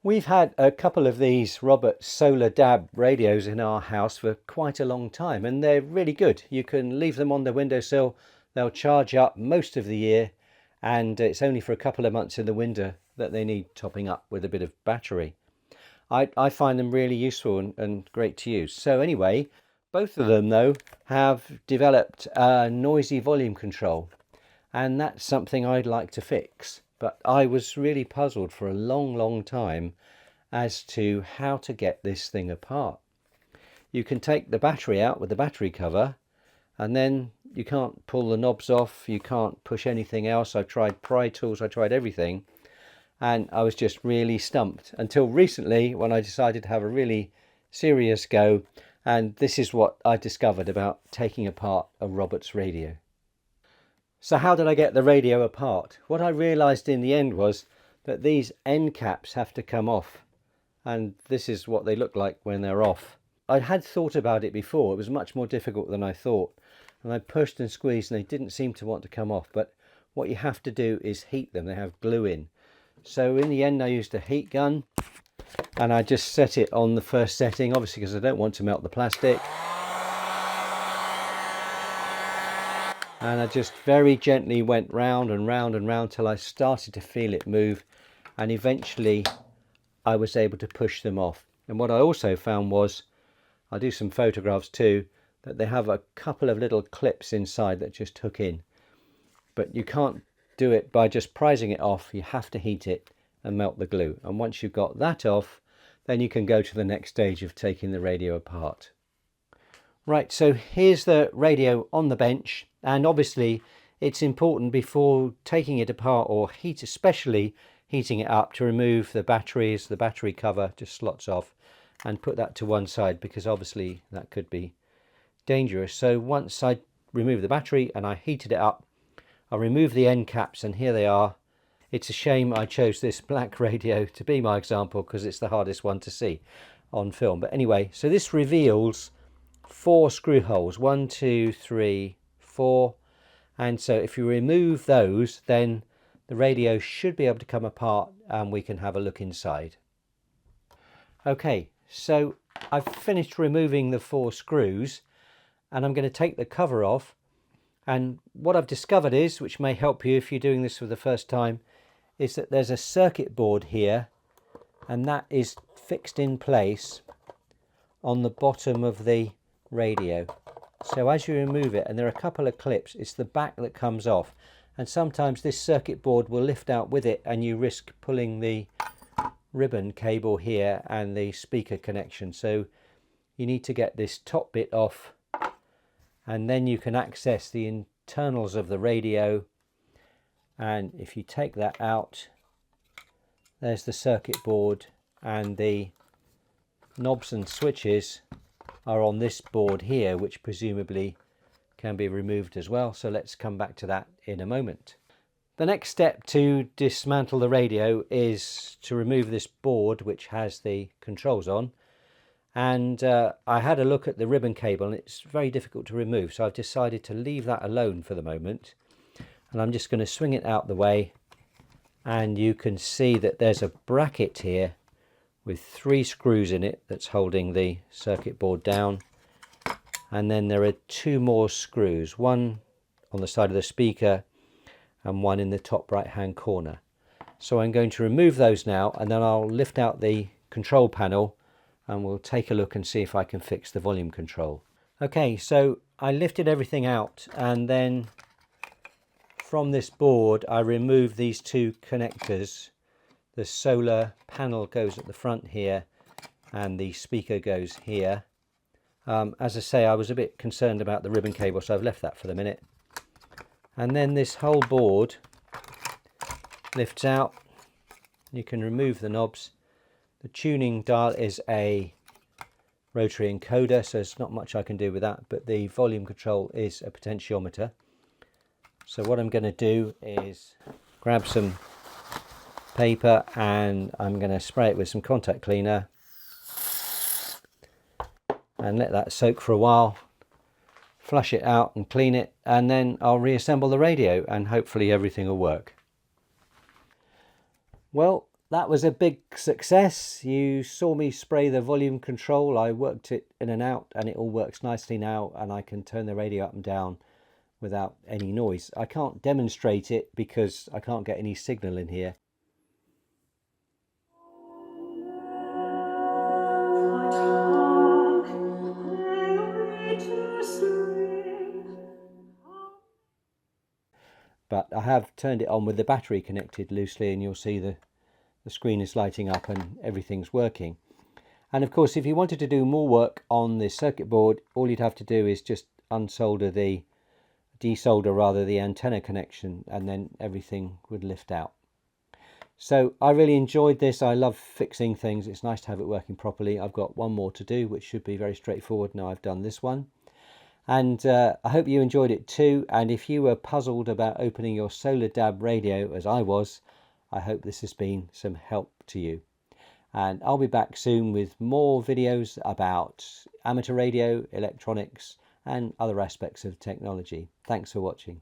We've had a couple of these Robert Solar DAB radios in our house for quite a long time, and they're really good. You can leave them on the windowsill, they'll charge up most of the year, and it's only for a couple of months in the winter that they need topping up with a bit of battery. I find them really useful and great to use. So anyway, both of them though have developed noisy volume control, and that's something I'd like to fix. But I was really puzzled for a long time as to how to get this thing apart. You can take the battery out with the battery cover, and then you can't pull the knobs off, you can't push anything else. I've tried pry tools, I tried everything, and I was just really stumped until recently when I decided to have a really serious go, and this is what I discovered about taking apart a Robert's radio. So how did I get the radio apart? What I realized in the end was that these end caps have to come off, and this is what they look like when they're off. I had thought about it before. It was much more difficult than I thought, and I pushed and squeezed and they didn't seem to want to come off. But what you have to do is heat them. They have glue in. So in the end I used a heat gun, and I just set it on the first setting, obviously because I don't want to melt the plastic. And I just very gently went round and round and round till I started to feel it move, and eventually I was able to push them off. And what I also found was, I'll do some photographs too, that they have a couple of little clips inside that just hook in. But you can't do it by just prising it off. You have to heat it and melt the glue. And once you've got that off, then you can go to the next stage of taking the radio apart. Right, so here's the radio on the bench, and obviously it's important before taking it apart, or especially heating it up, to remove the batteries. The battery cover just slots off, and put that to one side because obviously that could be dangerous. So once I remove the battery and I heated it up, I removed the end caps, and here they are. It's a shame I chose this black radio to be my example because it's the hardest one to see on film. But anyway, so this reveals 4 screw holes, 1, 2, 3, 4, and so if you remove those, then the radio should be able to come apart and we can have a look inside. Okay, so I've finished removing the 4 screws, and I'm going to take the cover off, and what I've discovered is, which may help you if you're doing this for the first time, is that there's a circuit board here, and that is fixed in place on the bottom of the radio. So as you remove it, and there are a couple of clips, it's the back that comes off, and sometimes this circuit board will lift out with it and you risk pulling the ribbon cable here and the speaker connection. So you need to get this top bit off, and then you can access the internals of the radio. And if you take that out, there's the circuit board, and the knobs and switches are on this board here, which presumably can be removed as well. So let's come back to that in a moment. The next step to dismantle the radio is to remove this board which has the controls on, and I had a look at the ribbon cable and it's very difficult to remove, so I've decided to leave that alone for the moment, and I'm just going to swing it out the way, and you can see that there's a bracket here with 3 screws in it that's holding the circuit board down, and then there are 2 more screws, one on the side of the speaker and one in the top right hand corner. So I'm going to remove those now, and then I'll lift out the control panel and we'll take a look and see if I can fix the volume control. Okay, so I lifted everything out, and then from this board I removed these 2 connectors. The solar panel goes at the front here and the speaker goes here. As I say, I was a bit concerned about the ribbon cable, so I've left that for the minute. And then this whole board lifts out. You can remove the knobs. The tuning dial is a rotary encoder, so there's not much I can do with that, but the volume control is a potentiometer. So what I'm going to do is grab some paper and I'm going to spray it with some contact cleaner and let that soak for a while, flush it out and clean it, and then I'll reassemble the radio and hopefully everything will work. Well, that was a big success. You saw me spray the volume control. I worked it in and out and it all works nicely now, and I can turn the radio up and down without any noise. I can't demonstrate it because I can't get any signal in here. But I have turned it on with the battery connected loosely, and you'll see the screen is lighting up and everything's working. And of course, if you wanted to do more work on this circuit board, all you'd have to do is just desolder the antenna connection, and then everything would lift out. So I really enjoyed this. I love fixing things. It's nice to have it working properly. I've got one more to do, which should be very straightforward now I've done this one. And I hope you enjoyed it too. And if you were puzzled about opening your Solar DAB radio as I was, I hope this has been some help to you. And I'll be back soon with more videos about amateur radio, electronics, and other aspects of technology. Thanks for watching.